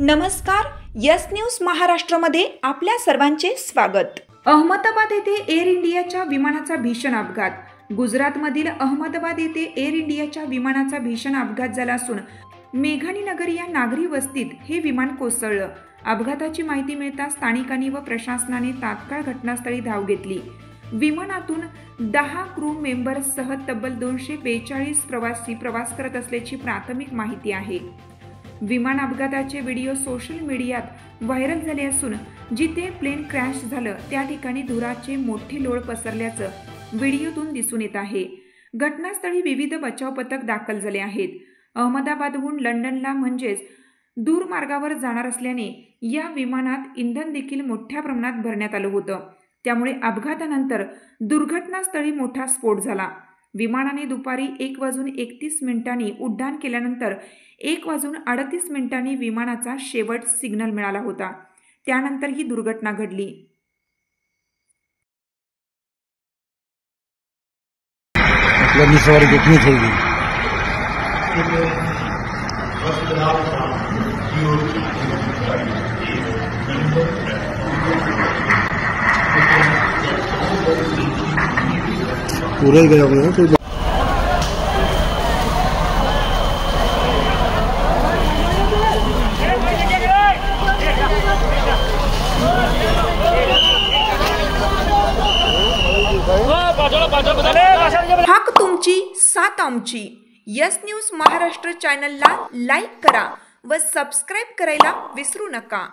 नमस्कार, yes news महाराष्ट्रामध्ये आपल्या सर्वांचे स्वागत। अहमदाबाद येथे एअर इंडियाच्या विमानाचा भीषण अपघात। गुजरातमधील अहमदाबाद येथे एअर इंडियाच्या विमानाचा भीषण अपघात झाला असून मेघानी नगर या नागरी वस्तीत हे विमान कोसळलं। अपघाताची माहिती मिळताच स्थानिकांनी व प्रशासनाने तात्काळ घटनास्थळी धाव घेतली। विमानातून 10 क्रू मेंबर्ससह तब्बल 242 प्रवासी प्रवास करत असल्याची प्राथमिक माहिती आहे। विमान अपघाताचे व्हिडिओ सोशल मीडियात व्हायरल झाले असून जिथे प्लेन क्रॅश झालं त्या ठिकाणी धुराचे मोठे लोळ पसरल्याचं व्हिडिओतून दिसून येत आहे। घटनास्थळी विविध बचाव पथक दाखल झाले आहेत। अहमदाबादहून लंडनला म्हणजेच दूर मार्गावर जाणार असल्याने या विमानात इंधन देखील मोठ्या प्रमाणात भरण्यात आलं होतं। त्यामुळे अपघातानंतर दुर्घटनास्थळी मोठा स्फोट झाला। विमानाने दुपारी 1:31 उड्डाण केल्यानंतर 1:38 विमानाचा शेवट सिग्नल मिळाला होता। त्यानंतर ही दुर्घटना घडली। पूरा ही गया हुआ है। हक तुमची साथ आमची। यस न्यूज महाराष्ट्र चॅनलला लाईक करा व सबस्क्राईब करायला विसरू नका।